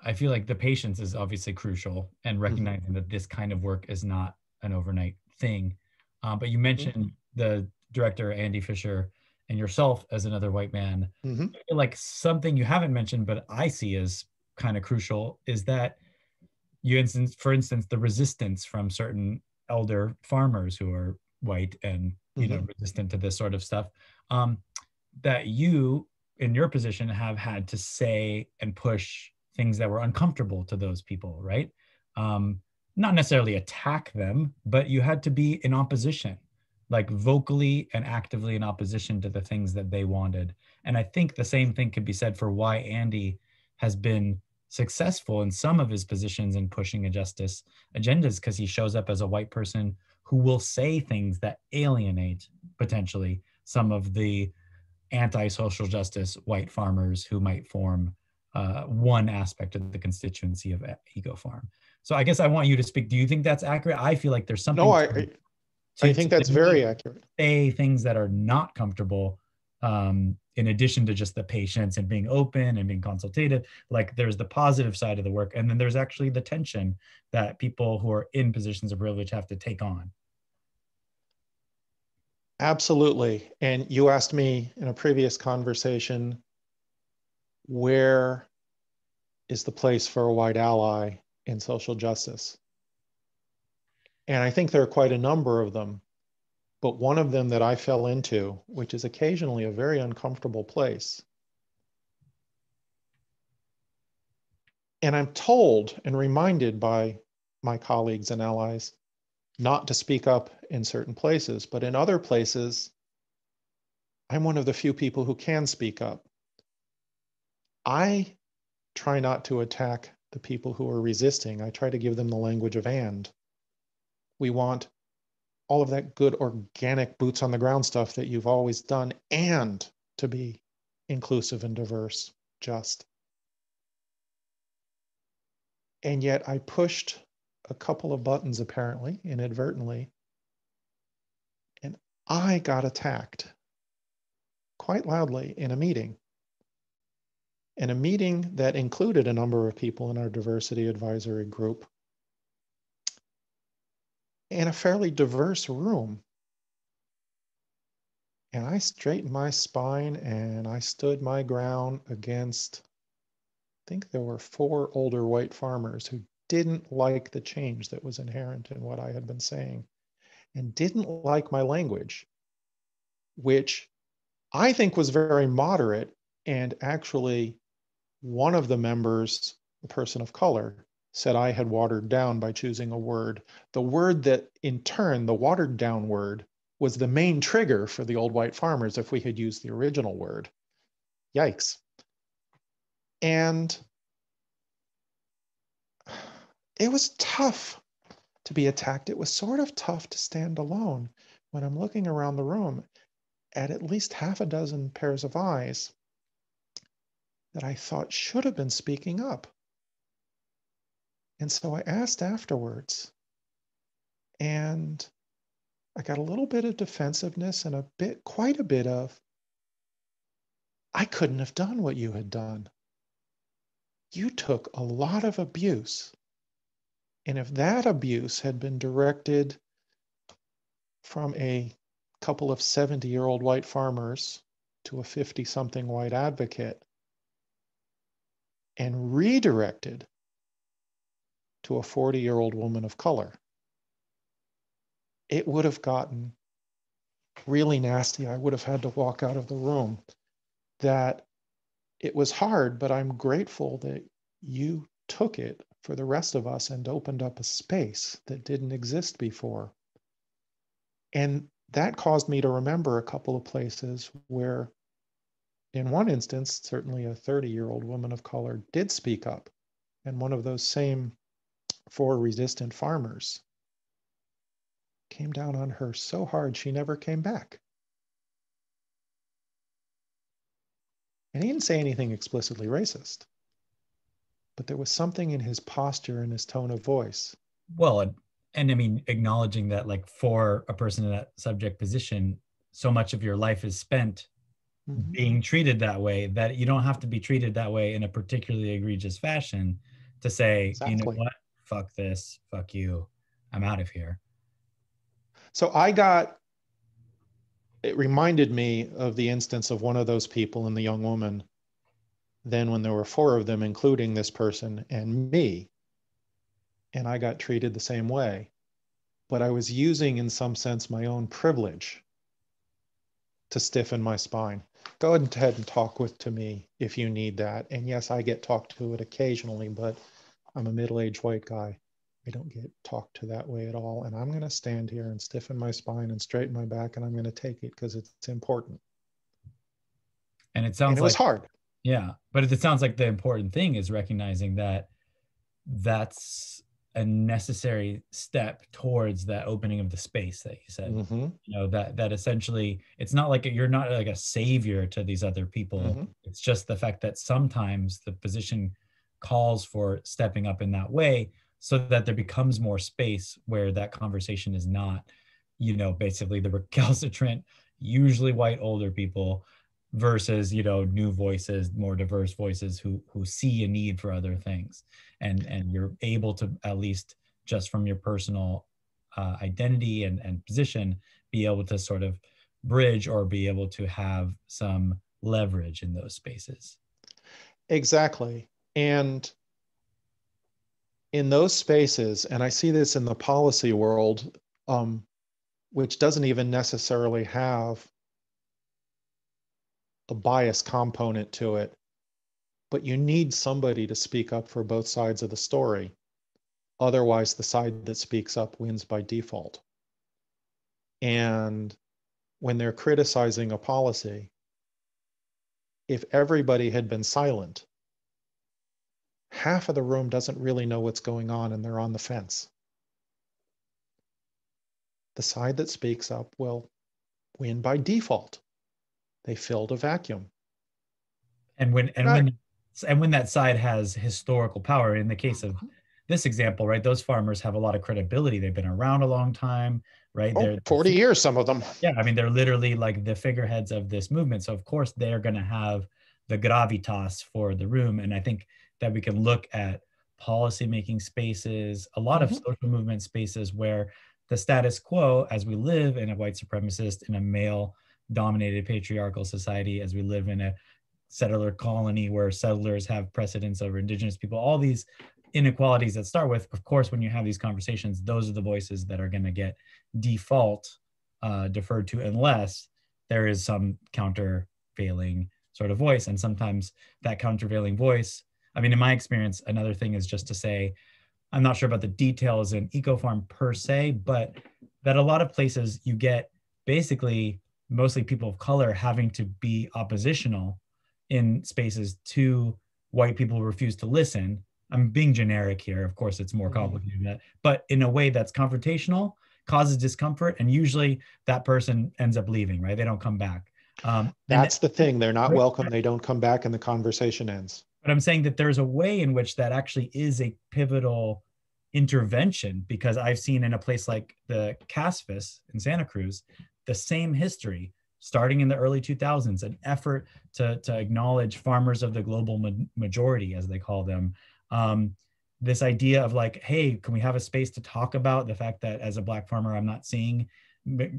I feel like the patience is obviously crucial and Mm-hmm. recognizing that this kind of work is not an overnight thing. But you Mm-hmm. mentioned the director, Andy Fisher, and yourself as another white man. Mm-hmm. I feel like something you haven't mentioned, but I see as kind of crucial is that for instance, the resistance from certain elder farmers who are white and, Mm-hmm. resistant to this sort of stuff, um, that you in your position have had to say and push things that were uncomfortable to those people, right? Um, Not necessarily attack them, but you had to be in opposition, like vocally and actively in opposition to the things that they wanted. And I think the same thing could be said for why Andy has been successful in some of his positions in pushing a justice agendas, because he shows up as a white person who will say things that alienate potentially some of the anti-social justice white farmers who might form one aspect of the constituency of EcoFarm. So I guess I want you to speak. Do you think that's accurate? I feel like there's No, something I think to that's very accurate. say things that are not comfortable, in addition to just the patience and being open and being consultative. Like there's the positive side of the work, and then there's actually the tension that people who are in positions of privilege have to take on. Absolutely. And you asked me in a previous conversation, where is the place for a white ally in social justice? And I think there are quite a number of them, but one of them that I fell into, which is occasionally a very uncomfortable place. And I'm told and reminded by my colleagues and allies not to speak up in certain places, but in other places, I'm one of the few people who can speak up. I try not to attack the people who are resisting. I try to give them the language of and. We want all of that good organic boots on the ground stuff that you've always done and to be inclusive and diverse, just. And yet I pushed a couple of buttons apparently inadvertently, and I got attacked quite loudly in a meeting. And a meeting that included a number of people in our diversity advisory group in a fairly diverse room. And I straightened my spine and I stood my ground against, I think there were 4 older white farmers who didn't like the change that was inherent in what I had been saying and didn't like my language, which I think was very moderate. And actually, one of the members, a person of color, said I had watered down by choosing a word. The word that, in turn, the watered down word, was the main trigger for the old white farmers if we had used the original word. Yikes. And it was tough to be attacked. It was sort of tough to stand alone when I'm looking around the room at least half a dozen pairs of eyes that I thought should have been speaking up. And so I asked afterwards, and I got a little bit of defensiveness and quite a bit of, I couldn't have done what you had done. You took a lot of abuse. And if that abuse had been directed from a couple of 70-year-old white farmers to a 50-something white advocate and redirected to a 40-year-old woman of color, it would have gotten really nasty. I would have had to walk out of the room. That it was hard, but I'm grateful that you took it for the rest of us and opened up a space that didn't exist before. And that caused me to remember a couple of places where, in one instance, certainly a 30-year-old woman of color did speak up. And one of those same 4 resistant farmers came down on her so hard she never came back. And he didn't say anything explicitly racist, but there was something in his posture and his tone of voice. Well, and I mean, acknowledging that, like, for a person in that subject position, so much of your life is spent Mm-hmm. being treated that way that you don't have to be treated that way in a particularly egregious fashion to say, you know Exactly. what, fuck this, fuck you, I'm out of here. So it reminded me of the instance of one of those people and the young woman. Then when there were four of them, including this person and me, and I got treated the same way, but I was using in some sense my own privilege to stiffen my spine. Go ahead and talk to me if you need that. And yes, I get talked to it occasionally, but I'm a middle-aged white guy. I don't get talked to that way at all. And I'm going to stand here and stiffen my spine and straighten my back, and I'm going to take it because it's important. And it And sounds it was like, hard. yeah, but it sounds like the important thing is recognizing that that's a necessary step towards that opening of the space that you said. Mm-hmm. You know, that essentially it's not like you're not like a savior to these other people. Mm-hmm. It's just the fact that sometimes the position calls for stepping up in that way so that there becomes more space where that conversation is not, you know, basically the recalcitrant, usually white older people versus, you know, new voices, more diverse voices who see a need for other things, and you're able to, at least just from your personal identity and position, be able to sort of bridge or be able to have some leverage in those spaces. Exactly. And in those spaces, and I see this in the policy world, which doesn't even necessarily have a bias component to it, but you need somebody to speak up for both sides of the story. Otherwise, the side that speaks up wins by default. And when they're criticizing a policy, if everybody had been silent, half of the room doesn't really know what's going on and they're on the fence. The side that speaks up will win by default. They filled a vacuum. And when and Not, when and when that side has historical power, in the case of this example, right, those farmers have a lot of credibility. They've been around a long time, right? oh, They're 40 years, some of them. yeah, I mean, they're literally like the figureheads of this movement. So of course they're going to have the gravitas for the room. And I think that we can look at policymaking spaces, a lot of Mm-hmm. social movement spaces where the status quo, as we live in a white supremacist, in a male dominated patriarchal society, as we live in a settler colony where settlers have precedence over indigenous people, all these inequalities that start with, of course, when you have these conversations, those are the voices that are going to get default deferred to, unless there is some countervailing sort of voice. And sometimes that countervailing voice, I mean, in my experience, another thing is just to say, I'm not sure about the details in EcoFarm per se, but that a lot of places you get basically mostly people of color having to be oppositional in spaces to white people who refuse to listen. I'm being generic here. Of course, it's more Mm-hmm. complicated than that, but in a way that's confrontational, causes discomfort, and usually that person ends up leaving, right? They don't come back. And That's the thing. They're not right, welcome. They don't come back and the conversation ends. but I'm saying that there's a way in which that actually is a pivotal intervention, because I've seen in a place like the Casfis in Santa Cruz, the same history starting in the early 2000s, an effort to acknowledge farmers of the global majority, as they call them. This idea of like, hey, can we have a space to talk about the fact that as a Black farmer, I'm not seeing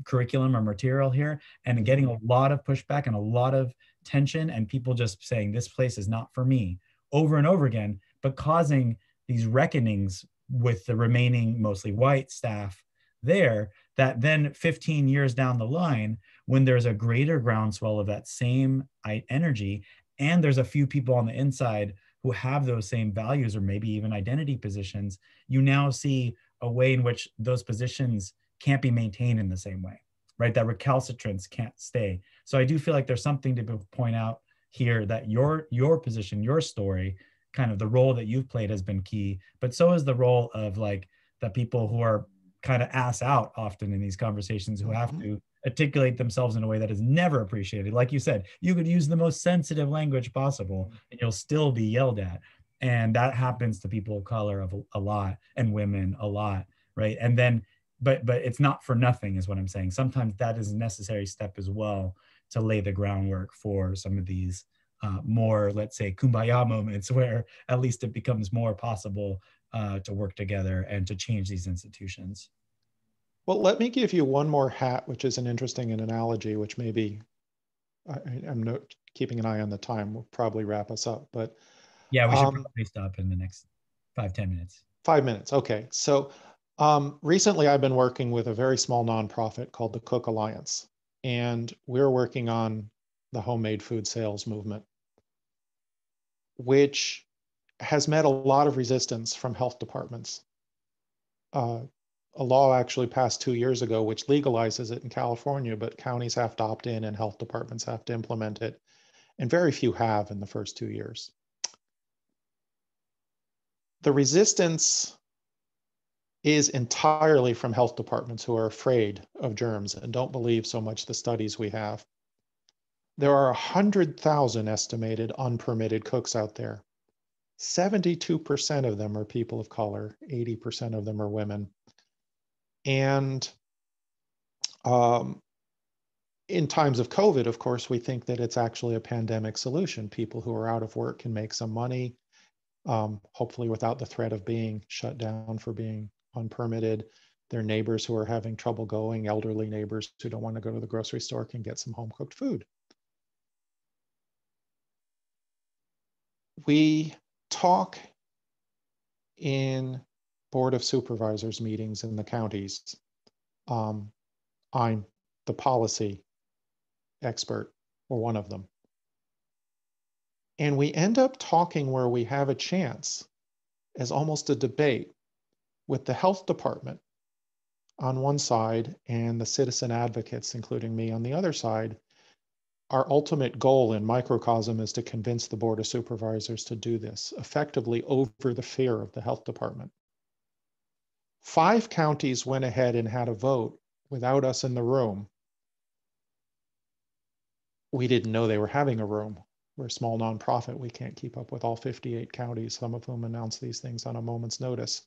curriculum or material here, and getting a lot of pushback and a lot of tension, and people just saying this place is not for me over and over again, but causing these reckonings with the remaining mostly white staff there, that then 15 years down the line, when there's a greater groundswell of that same energy, and there's a few people on the inside who have those same values or maybe even identity positions, you now see a way in which those positions can't be maintained in the same way, right? That recalcitrance can't stay. So I do feel like there's something to point out here, that your position, your story, kind of the role that you've played has been key, but so is the role of like the people who are kind of ass out often in these conversations, who have Mm-hmm. to articulate themselves in a way that is never appreciated. Like you said, you could use the most sensitive language possible and you'll still be yelled at. And that happens to people of color a lot, and women a lot, right? And then, but it's not for nothing, is what I'm saying. Sometimes that is a necessary step as well to lay the groundwork for some of these more, let's say, kumbaya moments where at least it becomes more possible to work together and to change these institutions. Well, let me give you one more hat, which is an interesting analogy, which maybe I'm not keeping an eye on the time. We'll probably wrap us up, but Yeah, we should probably stop in the next 5-10 minutes. 5 minutes. Okay. So recently I've been working with a very small nonprofit called the Cook Alliance, and we're working on the homemade food sales movement, which has met a lot of resistance from health departments. A law actually passed 2 years ago, which legalizes it in California, but counties have to opt in and health departments have to implement it. And very few have in the first 2 years. The resistance is entirely from health departments who are afraid of germs and don't believe so much the studies we have. There are 100,000 estimated unpermitted cooks out there. 72% of them are people of color, 80% of them are women. And in times of COVID, of course, we think that it's actually a pandemic solution. People who are out of work can make some money, hopefully without the threat of being shut down for being unpermitted. Their neighbors who are having trouble going, elderly neighbors who don't want to go to the grocery store, can get some home cooked food. We talk in Board of Supervisors meetings in the counties. I'm the policy expert, or one of them. And we end up talking where we have a chance as almost a debate with the health department on one side and the citizen advocates, including me, on the other side. Our ultimate goal in microcosm is to convince the Board of Supervisors to do this effectively over the fear of the health department. 5 counties went ahead and had a vote without us in the room. We didn't know they were having a room. We're a small nonprofit. We can't keep up with all 58 counties, some of whom announce these things on a moment's notice.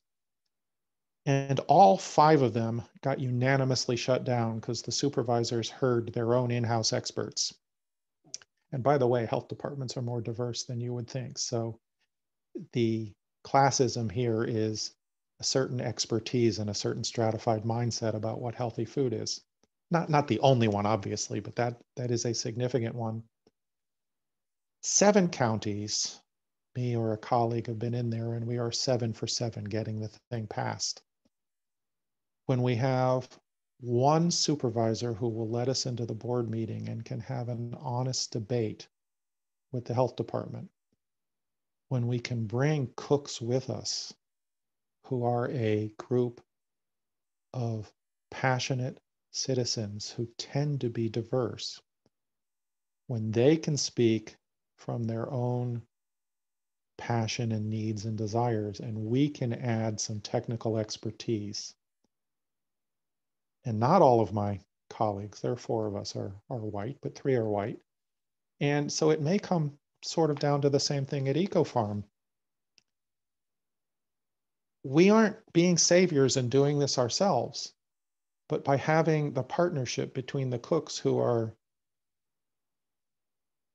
And all 5 of them got unanimously shut down because the supervisors heard their own in-house experts. And by the way, health departments are more diverse than you would think. So the classism here is a certain expertise and a certain stratified mindset about what healthy food is. Not the only one, obviously, but that is a significant one. 7 counties, me or a colleague, have been in there, and we are 7 for 7 getting the thing passed. When we have one supervisor who will let us into the board meeting and can have an honest debate with the health department, when we can bring cooks with us who are a group of passionate citizens who tend to be diverse, when they can speak from their own passion and needs and desires, and we can add some technical expertise. And not all of my colleagues, there are 4 of us are white, but 3 are white. And so it may come sort of down to the same thing at EcoFarm. We aren't being saviors and doing this ourselves, but by having the partnership between the cooks who are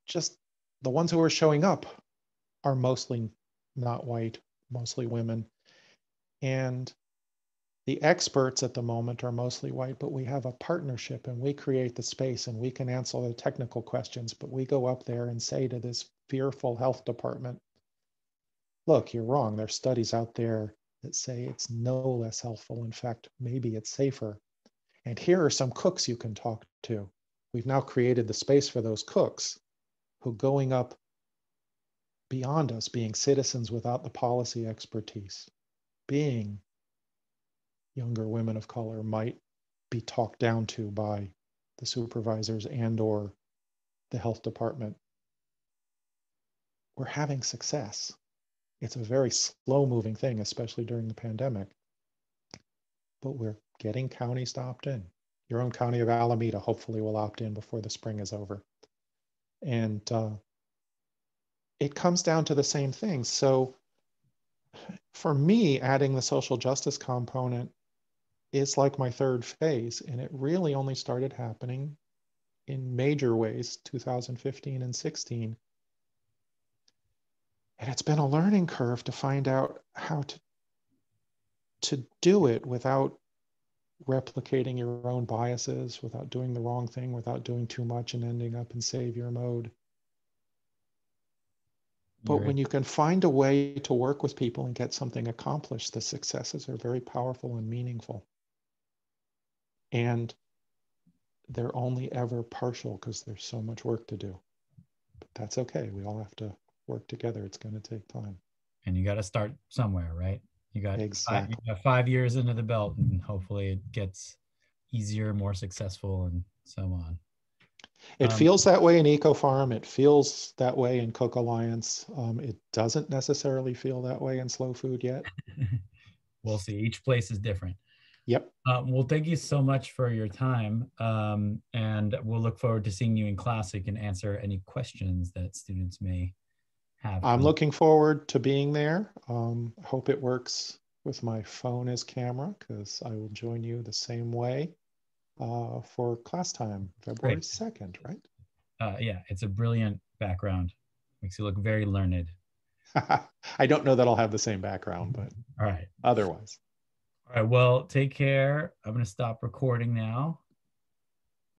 just the ones who are showing up are mostly not white, mostly women. And the experts at the moment are mostly white, but we have a partnership and we create the space and we can answer the technical questions, but we go up there and say to this fearful health department, look, you're wrong. There's studies out there that say it's no less healthful. In fact, maybe it's safer. And here are some cooks you can talk to. We've now created the space for those cooks who, going up beyond us, being citizens without the policy expertise, being younger women of color, might be talked down to by the supervisors and or the health department. We're having success. It's a very slow moving thing, especially during the pandemic, but we're getting counties to opt in. Your own county of Alameda hopefully will opt in before the spring is over. And it comes down to the same thing. So for me, adding the social justice component is like my third phase. And it really only started happening in major ways 2015 and 16. And it's been a learning curve to find out how to do it without replicating your own biases, without doing the wrong thing, without doing too much and ending up in savior mode. But when you can find a way to work with people and get something accomplished, the successes are very powerful and meaningful. And they're only ever partial because there's so much work to do. But that's okay. We all have to work together. It's going to take time. And you got to start somewhere, right? You got Exactly. 5 years into the belt, and hopefully it gets easier, more successful, and so on. It feels that way in EcoFarm. It feels that way in Cook Alliance. It doesn't necessarily feel that way in Slow Food yet. We'll see. Each place is different. Yep. Well, thank you so much for your time. And we'll look forward to seeing you in class so you can answer any questions that students may have. I'm looking forward to being there. Hope it works with my phone as camera, because I will join you the same way for class time, February 2nd, right? Yeah, it's a brilliant background. Makes you look very learned. I don't know that I'll have the same background, but all right. Otherwise. All right, well, take care. I'm going to stop recording now.